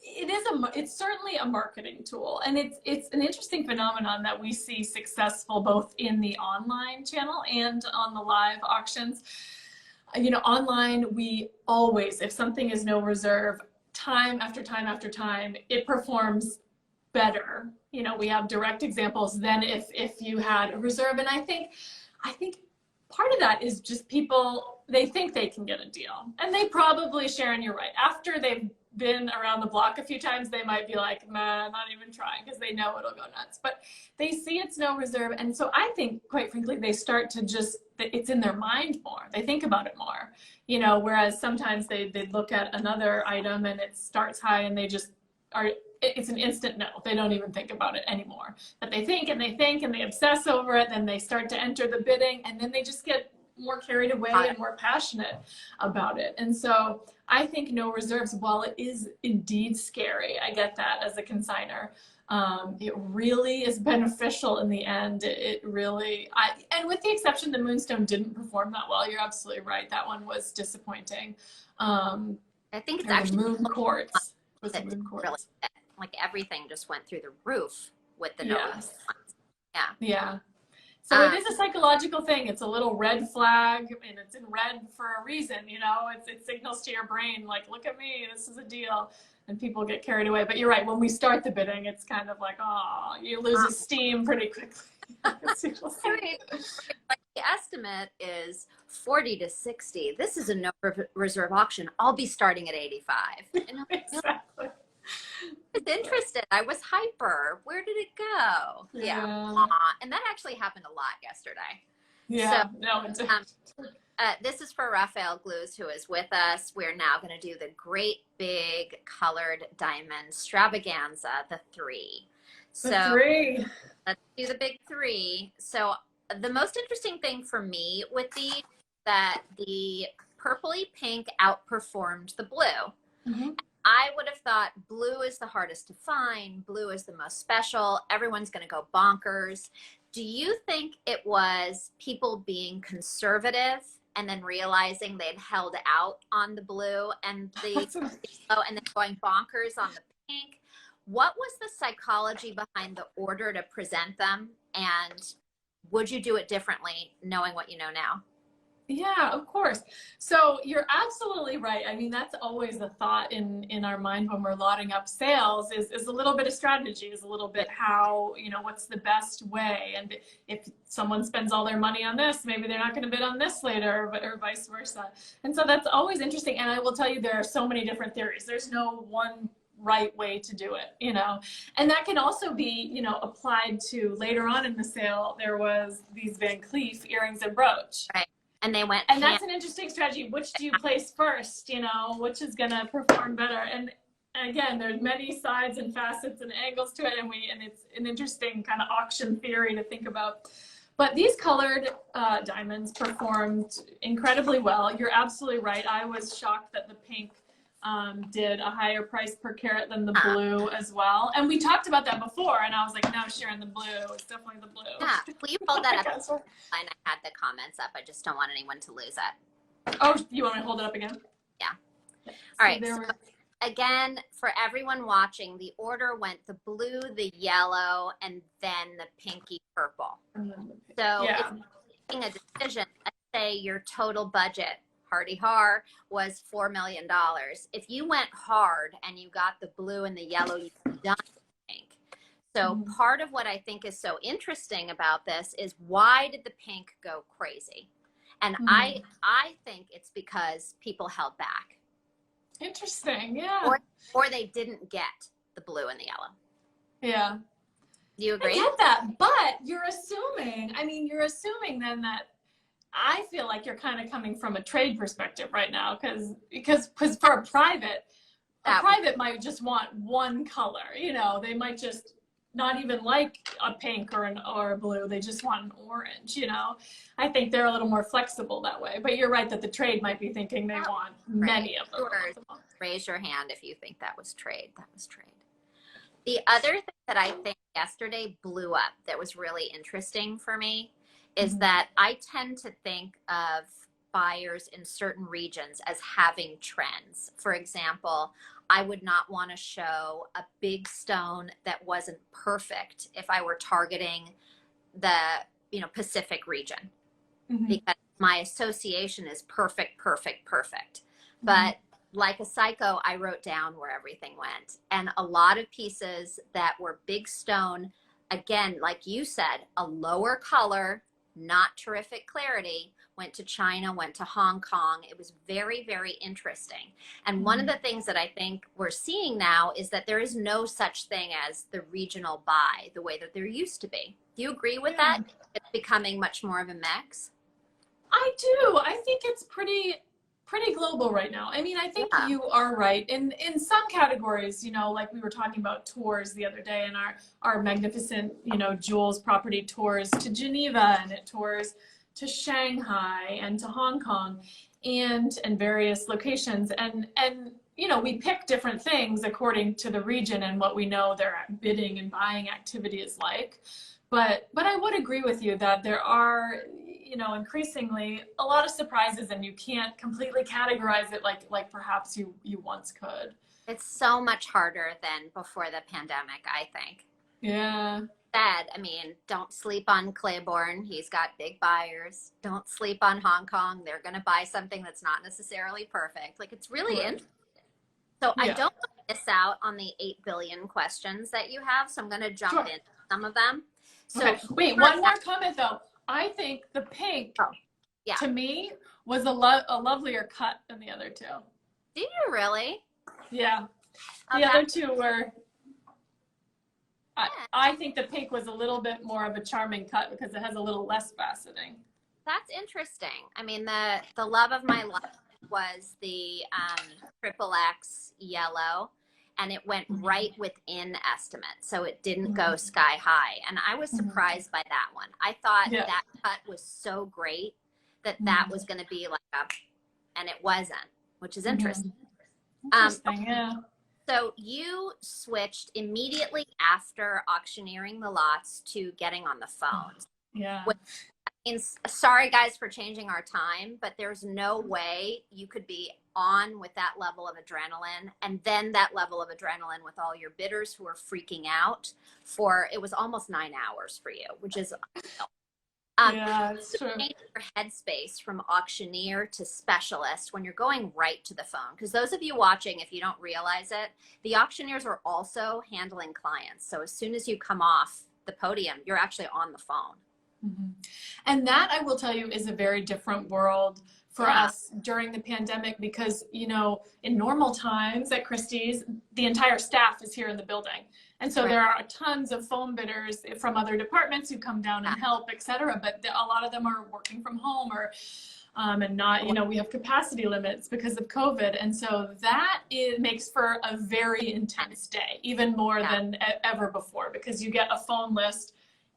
it's certainly a marketing tool, and it's an interesting phenomenon that we see successful both in the online channel and on the live auctions. You know, online, we always, if something is no reserve, time after time after time, it performs better. You know, we have direct examples than if you had a reserve. And I think part of that is just people, they think they can get a deal. And they probably, Sharon, you're right. After they've been around the block a few times, they might be like, nah, not even trying, because they know it'll go nuts. But they see it's no reserve. And so I think, quite frankly, they start to it's in their mind more. They think about it more, you know, whereas sometimes they look at another item and it starts high and they just it's an instant no. They don't even think about it anymore. But they think and they think and they obsess over it. Then they start to enter the bidding, and then they just get more carried away and more passionate about it. And so I think no reserves, while it is indeed scary, I get that as a consigner, it really is beneficial in the end. It really, and with the exception the Moonstone didn't perform that well, you're absolutely right. That one was disappointing. I think it's or actually the moon quartz. Was the that moon really, quartz. like everything just went through the roof with the no reserve ones. Yeah. Yeah. So it is a psychological thing. It's a little red flag, and it's in red for a reason, you know. It signals to your brain, like, look at me, this is a deal. And people get carried away. But you're right, when we start the bidding, it's kind of like, oh, you lose esteem pretty quickly. Like the estimate is 40 to 60. This is a no reserve auction. I'll be starting at 85. And Exactly. I was interested. I was hyper. Where did it go? Yeah. And that actually happened a lot yesterday. Yeah. So, no, it did. This is for Raphael Glues, who is with us. We're now going to do the great big colored diamond extravaganza, the 3. The 3. Let's do the big 3. So the most interesting thing for me with these, that the purpley pink outperformed the blue. Mm-hmm. I would have thought blue is the hardest to find. Blue is the most special. Everyone's going to go bonkers. Do you think it was people being conservative and then realizing they'd held out on the blue and the yellow and then going bonkers on the pink? What was the psychology behind the order to present them? And would you do it differently knowing what you know now? Yeah, of course. So you're absolutely right. I mean, that's always the thought in our mind when we're lotting up sales is a little bit of strategy, is a little bit how, you know, what's the best way. And if someone spends all their money on this, maybe they're not going to bid on this later, or vice versa. And so that's always interesting. And I will tell you, there are so many different theories. There's no one right way to do it, you know. And that can also be, you know, applied to later on in the sale. There was these Van Cleef earrings and brooch. Right. And they went, and that's an interesting strategy. Which do you place first? You know, which is going to perform better? And again, there's many sides and facets and angles to it, and it's an interesting kind of auction theory to think about. But these colored diamonds performed incredibly well. You're absolutely right. I was shocked that the pink did a higher price per carat than the blue as well. And we talked about that before, and I was like, no, Sharon, the blue. It's definitely the blue. Yeah, will you hold that up? And I had the comments up. I just don't want anyone to lose it. Oh, you want me to hold it up again? Yeah. All right. So again, for everyone watching, the order went the blue, the yellow, and then the pinky purple. So if you're making a decision, let's say your total budget, hardy har, was $4 million. If you went hard and you got the blue and the yellow, you could done pink. So part of what I think is so interesting about this is, why did the pink go crazy? And I think it's because people held back. Interesting, yeah. Or they didn't get the blue and the yellow. Yeah. Do you agree? I get that, but you're assuming then that, I feel like you're kind of coming from a trade perspective right now, because for a private might just want one color, you know, they might just not even like a pink or a blue, they just want an orange, you know. I think they're a little more flexible that way, but you're right that the trade might be thinking they want many of them. Raise your hand if you think that was trade. That was trade. The other thing that I think yesterday blew up that was really interesting for me is that I tend to think of buyers in certain regions as having trends. For example, I would not want to show a big stone that wasn't perfect if I were targeting the, you know, Pacific region, because my association is perfect, perfect, perfect. But like a psycho, I wrote down where everything went. And a lot of pieces that were big stone, again, like you said, a lower color, not terrific clarity, went to China, went to Hong Kong. It was very, very interesting. And one of the things that I think we're seeing now is that there is no such thing as the regional buy the way that there used to be. Do you agree with that? It's becoming much more of a mix. I do. I think it's pretty global right now. I mean, I think you are right. In some categories, you know, like we were talking about tours the other day, and our magnificent, you know, Jules property tours to Geneva, and it tours to Shanghai and to Hong Kong and various locations. And you know, we pick different things according to the region and what we know their bidding and buying activity is like. But I would agree with you that there are, you know, increasingly a lot of surprises, and you can't completely categorize it like perhaps you once could. It's so much harder than before the pandemic, I think. Yeah. I mean, don't sleep on Claiborne. He's got big buyers. Don't sleep on Hong Kong. They're going to buy something that's not necessarily perfect. Like, it's really interesting. So I don't want to miss out on the 8 billion questions that you have. So I'm going to jump in some of them. So okay. Wait, one more comment though. I think the pink to me was a lovelier cut than the other two. Do you really? Yeah. The other two were, I think the pink was a little bit more of a charming cut because it has a little less faceting. That's interesting. I mean, the love of my life was the XXX yellow, and it went right within estimate. So it didn't go sky high. And I was surprised by that one. I thought that cut was so great that that was going to be like and it wasn't, which is interesting. Yeah. So you switched immediately after auctioneering the lots to getting on the phone. Yeah. Sorry guys for changing our time, but there's no way you could be on with that level of adrenaline and then that level of adrenaline with all your bidders who are freaking out for, it was almost 9 hours for you, which is yeah, it's true. Change your headspace from auctioneer to specialist when you're going right to the phone. Because those of you watching, if you don't realize it, the auctioneers are also handling clients. So as soon as you come off the podium, you're actually on the phone. And that, I will tell you, is a very different world for us during the pandemic because, you know, in normal times at Christie's, the entire staff is here in the building. And so there are tons of phone bidders from other departments who come down and help, et cetera. But a lot of them are working from home or, and not, you know, we have capacity limits because of COVID. And so that makes for a very intense day, even more than ever before, because you get a phone list.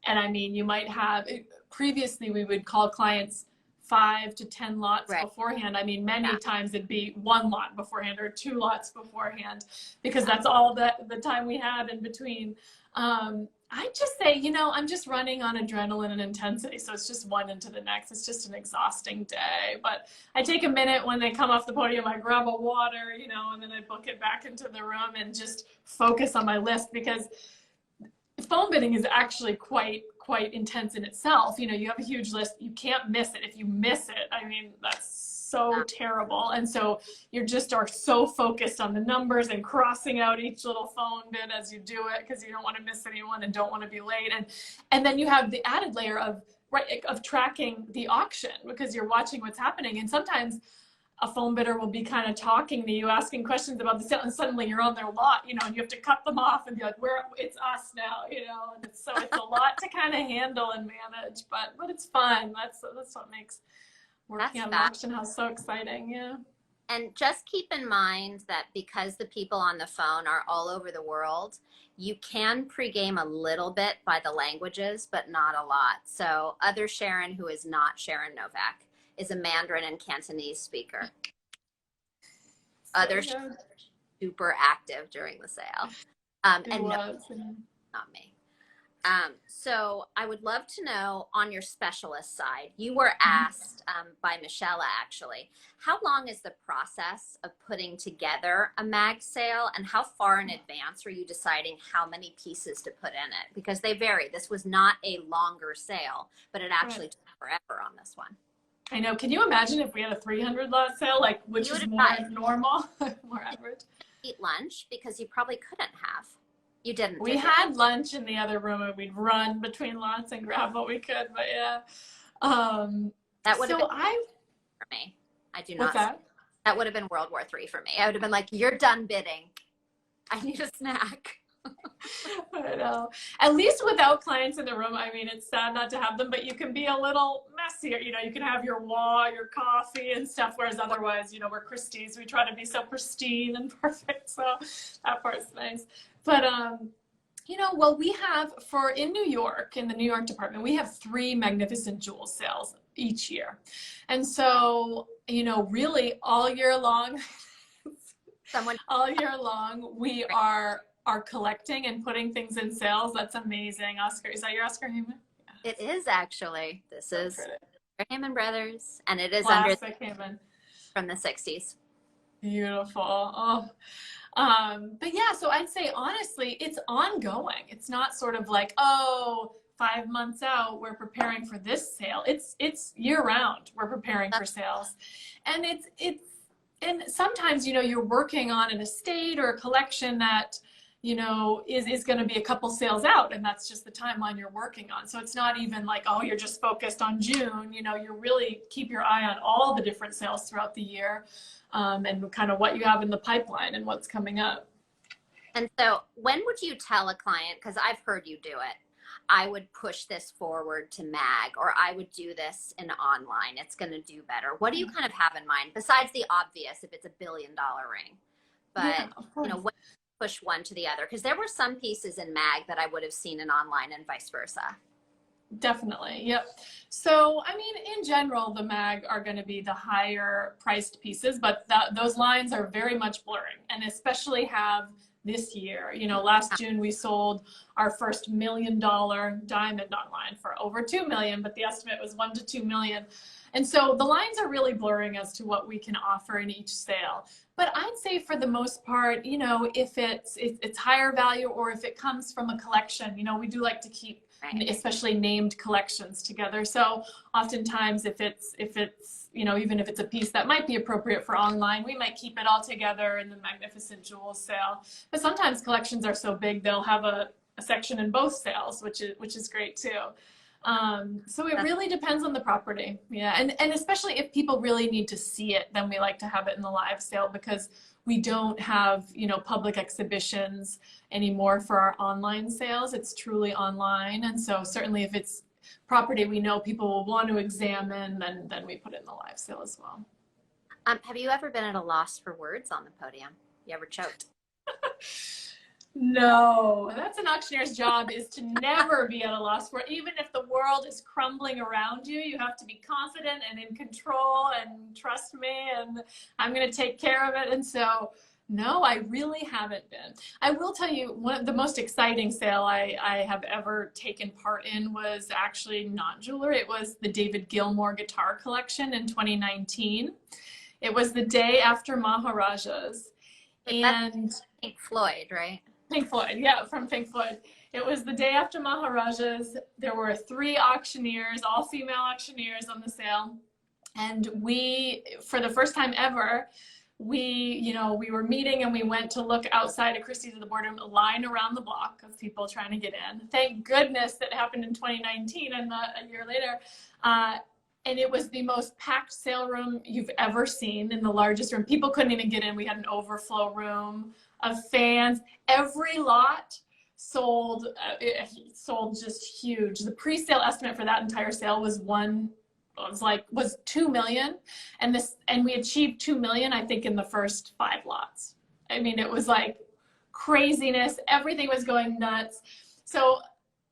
And I mean, you might have, previously we would call clients 5 to 10 lots beforehand. I mean, many times it'd be 1 lot beforehand or 2 lots beforehand because that's all the time we had in between. I just say, you know, I'm just running on adrenaline and intensity. So it's just one into the next. It's just an exhausting day. But I take a minute when they come off the podium, I grab a water, you know, and then I book it back into the room and just focus on my list because phone bidding is actually quite intense in itself. You know, you have a huge list, you can't miss it. If you miss it, I mean, that's so terrible. And so you just are so focused on the numbers and crossing out each little phone bid as you do it because you don't want to miss anyone and don't want to be late. And then you have the added layer of tracking the auction because you're watching what's happening. And sometimes a phone bidder will be kind of talking to you, asking questions about the sale, and suddenly you're on their lot, you know, and you have to cut them off and be like, it's us now, you know, and it's a lot to kind of handle and manage, but it's fun. That's what makes working at an auction house so exciting, yeah. And just keep in mind that because the people on the phone are all over the world, you can pregame a little bit by the languages, but not a lot. So other Sharon, who is not Sharon Novak, is a Mandarin and Cantonese speaker. Others super active during the sale. And no, not me. So I would love to know on your specialist side, you were asked by Michelle actually, how long is the process of putting together a mag sale and how far in advance are you deciding how many pieces to put in it? Because they vary. This was not a longer sale, but it actually took forever on this one. I know. Can you imagine if we had a 300 lot sale, like which is more normal, more average? Eat lunch because you probably couldn't have. You didn't. We had lunch in the other room and we'd run between lots and grab what we could. But yeah, that would have been for me. I do not. That would have been World War III for me. I would have been like, "You're done bidding. I need a snack." I know. At least without clients in the room, I mean, it's sad not to have them, but you can be a little messier. You know, you can have your your coffee and stuff, whereas otherwise, you know, we're Christie's. We try to be so pristine and perfect. So that part's nice. But, you know, well, we have in New York, in the New York department, we have 3 magnificent jewel sales. each year. And so, you know, really all year long, all year long, we are collecting and putting things in sales. That's amazing. Oscar, is that your Oscar Heyman? It is actually. This So is pretty. Heyman Brothers, and it is Classic Heyman. from the 60s. Beautiful. Oh. But yeah, so I'd say honestly, it's ongoing. It's not sort of like, oh, 5 months out, we're preparing for this sale. It's year round. We're preparing for sales. And and sometimes, you know, you're working on an estate or a collection that, you know, is going to be a couple sales out, and that's just the timeline you're working on. So it's not even like, oh, you're just focused on June. You know, you really keep your eye on all the different sales throughout the year, and kind of what you have in the pipeline and what's coming up. And so when would you tell a client, because I've heard you do it, I would push this forward to mag, or I would do this in online, it's going to do better? What do you kind of have in mind besides the obvious, if it's $1 billion ring? But Yeah, of course. you know, when you push one to the other, because there were some pieces in mag that I would have seen in online and vice versa. Definitely. Yep. So, I mean, in general, the mag are going to be the higher priced pieces, but those lines are very much blurring, and especially have this year. You know, last June we sold our first $1 million diamond online for over 2 million, but the estimate was 1 to 2 million. And so the lines are really blurring as to what we can offer in each sale. But I'd say for the most part, you know, if it's higher value, or if it comes from a collection, you know, we do like to keep especially named collections together. So oftentimes if it's, you know, even if it's a piece that might be appropriate for online, we might keep it all together in the Magnificent Jewels sale. But sometimes collections are so big, they'll have a section in both sales, which is great too. So it really depends on the property. Yeah. And especially if people really need to see it, then we like to have it in the live sale, because we don't have, you know, public exhibitions anymore for our online sales. It's truly online. And so certainly if it's property we know people will want to examine, then we put it in the live sale as well. Have you ever been at a loss for words on the podium? You ever choked? No, that's an auctioneer's job, is to never be at a loss for, even if the world is crumbling around you, you have to be confident and in control and trust me, and I'm going to take care of it. And so, no, I really haven't been. I will tell you, one of the most exciting sale I have ever taken part in was actually not jewelry. It was the David Gilmore guitar collection in 2019. It was the day after Maharaja's. And Pink Floyd, right? Pink Floyd, yeah, from Pink Floyd. It was the day after Maharaja's. There were 3 auctioneers, all female auctioneers on the sale. And we, for the first time ever, we were meeting, and we went to look outside of Christie's at the boardroom, a line around the block of people trying to get in. Thank goodness that happened in 2019 and not a year later. And it was the most packed sale room you've ever seen, in the largest room. People couldn't even get in. We had an overflow room of fans. Every lot sold just huge. The pre-sale estimate for that entire sale was 2 million, and we achieved 2 million, I think, in the first 5 lots. I mean, it was like craziness. Everything was going nuts. So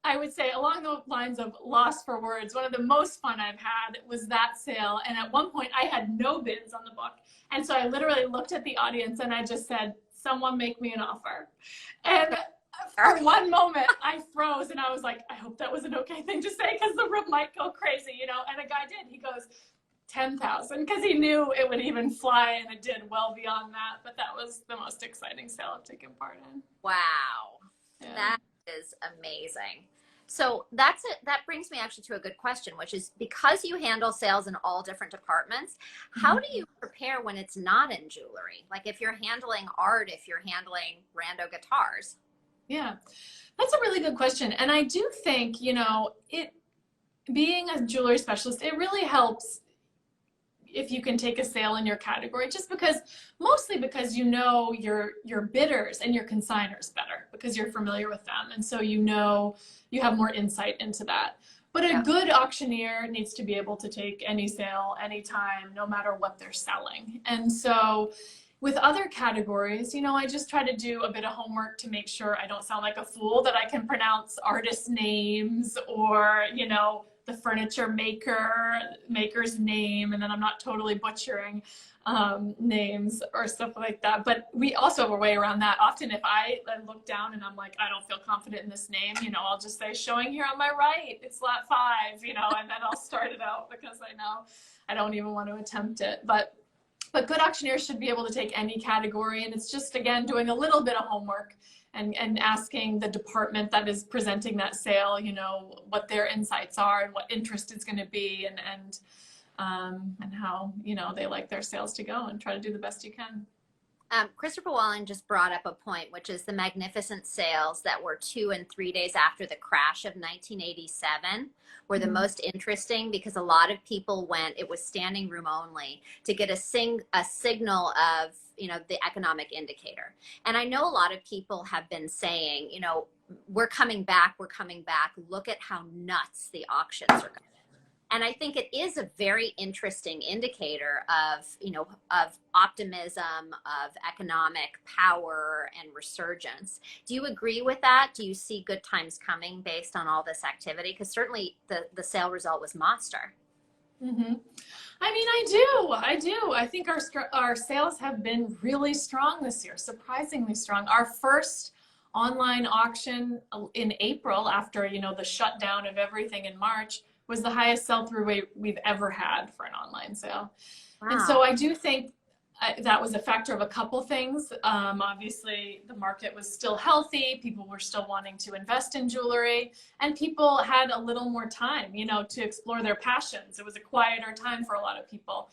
I would say, along the lines of loss for words, one of the most fun I've had was that sale. And at one point I had no bids on the book. And so I literally looked at the audience and I just said, someone make me an offer. And for one moment I froze, and I was like, I hope that was an okay thing to say, because the room might go crazy, you know. And a guy did. He goes, 10,000, because he knew it would even fly, and it did well beyond that. But that was the most exciting sale I've taken part in. Wow. Yeah. That is amazing. So that's it. That brings me actually to a good question, which is, because you handle sales in all different departments, how do you prepare when it's not in jewelry? Like if you're handling art, if you're handling rando guitars? Yeah, that's a really good question. And I do think, you know, being a jewelry specialist, it really helps if you can take a sale in your category, just mostly because you know your bidders and your consigners better, because you're familiar with them. And so you know, you have more insight into that. But a good auctioneer needs to be able to take any sale, anytime, no matter what they're selling. And so with other categories, you know, I just try to do a bit of homework to make sure I don't sound like a fool, that I can pronounce artist names, or, you know, the furniture maker's name, and then I'm not totally butchering names or stuff like that. But we also have a way around that. Often if I look down and I'm like, I don't feel confident in this name, you know, I'll just say, showing here on my right, it's lot 5, you know, and then I'll start it out because I know I don't even want to attempt it. But good auctioneers should be able to take any category, and it's just, again, doing a little bit of homework and asking the department that is presenting that sale, you know, what their insights are and what interest it's going to be, and how, you know, they like their sales to go, and try to do the best you can. Christopher Wallen just brought up a point, which is the magnificent sales that were 2 and 3 days after the crash of 1987 were the most interesting, because a lot of people went, it was standing room only, to get a signal of, you know, the economic indicator. And I know a lot of people have been saying, you know, we're coming back, look at how nuts the auctions are going. And I think it is a very interesting indicator of, you know, of optimism, of economic power and resurgence. Do you agree with that? Do you see good times coming based on all this activity? Because certainly the sale result was monster. Mm-hmm. I mean, I do. I think our sales have been really strong this year, surprisingly strong. Our first online auction in April, after, you know, the shutdown of everything in March, was the highest sell-through rate we've ever had for an online sale. Wow. And so I do think that was a factor of a couple things. Obviously, the market was still healthy. People were still wanting to invest in jewelry, and people had a little more time, you know, to explore their passions. It was a quieter time for a lot of people,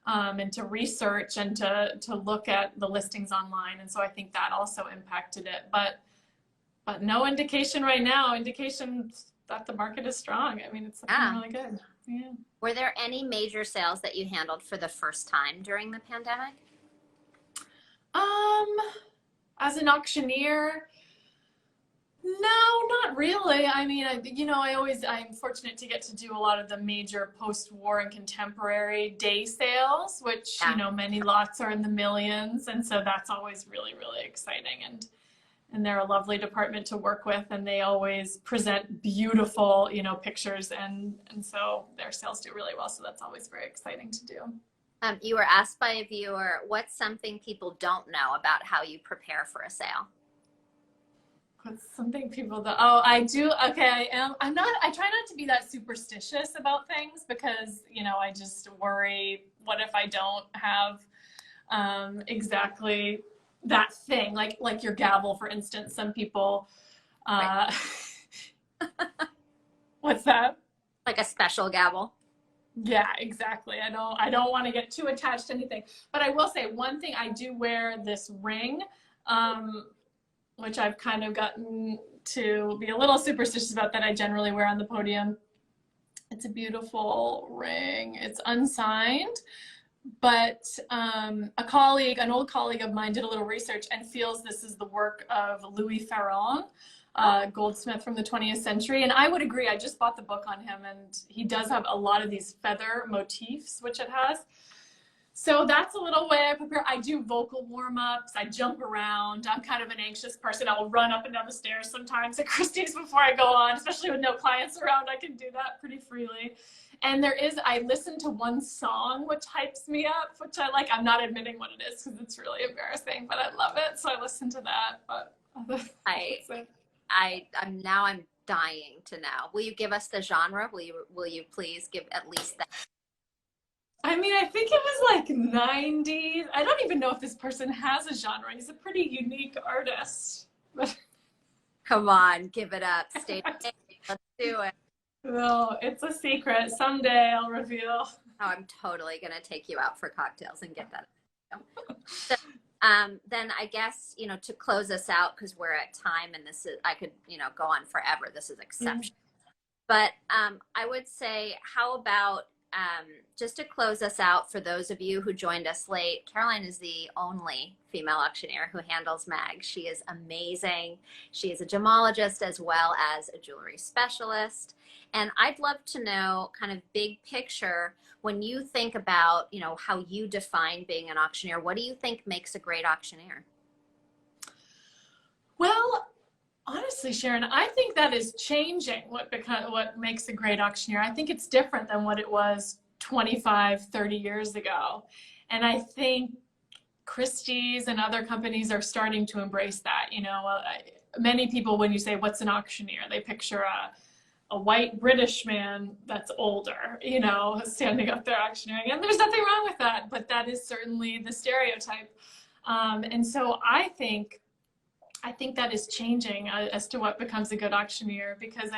and to research and to look at the listings online. And so I think that also impacted it. But no indication right now, that the market is strong. I mean, it's looking really good. Yeah. Were there any major sales that you handled for the first time during the pandemic? As an auctioneer, no, not really. I mean, I'm fortunate to get to do a lot of the major post-war and contemporary day sales, which, you know, many lots are in the millions. And so that's always really, really exciting. And they're a lovely department to work with, and they always present beautiful, you know, pictures, and so their sales do really well. So that's always very exciting to do. You were asked by a viewer, what's something people don't know about how you prepare for a sale? What's something people don't? Oh, I do. Okay, I try not to be that superstitious about things, because, you know, I just worry, what if I don't have exactly that thing, like your gavel, for instance. Some people, what's that? Like a special gavel. Yeah, exactly. I don't want to get too attached to anything, but I will say one thing. I do wear this ring, which I've kind of gotten to be a little superstitious about, that I generally wear on the podium. It's a beautiful ring. It's unsigned, but an old colleague of mine did a little research and feels this is the work of Louis Ferron, goldsmith from the 20th century. And I would agree. I just bought the book on him, and he does have a lot of these feather motifs, which it has. So that's a little way I prepare. I do vocal warm-ups. I jump around. I'm kind of an anxious person. I will run up and down the stairs sometimes at Christie's before I go on, especially with no clients around. I can do that pretty freely. And I listen to one song which hypes me up, which I like. I'm not admitting what it is because it's really embarrassing, but I love it. So I listen to that. But I'm dying to know. Will you give us the genre? Will you please give at least that? I mean, I think it was like 90s. I don't even know if this person has a genre. He's a pretty unique artist. Come on, give it up. Stay. Let's do it. No, it's a secret. Someday I'll reveal. Oh, I'm totally going to take you out for cocktails and get that. So, then I guess, you know, to close us out, because we're at time, and I could, you know, go on forever. This is exceptional. But I would say, how about just to close us out, for those of you who joined us late, Caroline is the only female auctioneer who handles mags. She is amazing. She is a gemologist as well as a jewelry specialist. And I'd love to know, kind of big picture, when you think about, you know, how you define being an auctioneer, what do you think makes a great auctioneer? Well, honestly, honestly, Sharon, I think that is changing what makes a great auctioneer. I think it's different than what it was 25, 30 years ago. And I think Christie's and other companies are starting to embrace that. You know, many people, when you say, what's an auctioneer, they picture a white British man that's older, you know, standing up there auctioneering. And there's nothing wrong with that, but that is certainly the stereotype. And so I think that is changing as to what becomes a good auctioneer, because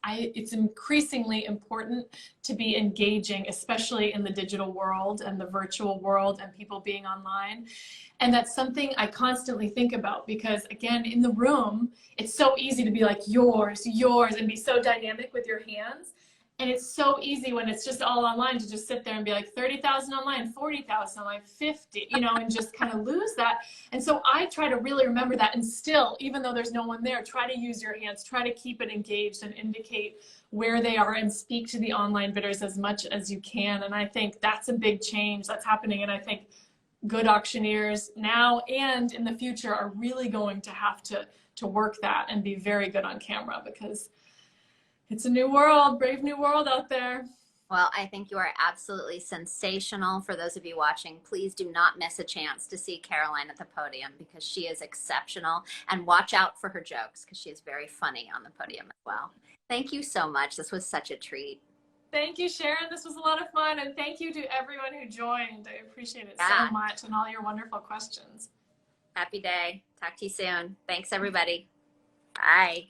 it's increasingly important to be engaging, especially in the digital world and the virtual world and people being online. And that's something I constantly think about, because again, in the room, it's so easy to be like, yours, yours, and be so dynamic with your hands. And it's so easy when it's just all online to just sit there and be like 30,000 online, 40,000 online, 50, you know, and just kind of lose that. And so I try to really remember that, and still, even though there's no one there, try to use your hands, try to keep it engaged and indicate where they are and speak to the online bidders as much as you can. And I think that's a big change that's happening. And I think good auctioneers now and in the future are really going to have to work that and be very good on camera, because it's a new world, brave new world out there. Well, I think you are absolutely sensational. For those of you watching, please do not miss a chance to see Caroline at the podium, because she is exceptional. And watch out for her jokes, because she is very funny on the podium as well. Thank you so much. This was such a treat. Thank you, Sharon. This was a lot of fun. And thank you to everyone who joined. I appreciate it so much, and all your wonderful questions. Happy day. Talk to you soon. Thanks, everybody. Bye.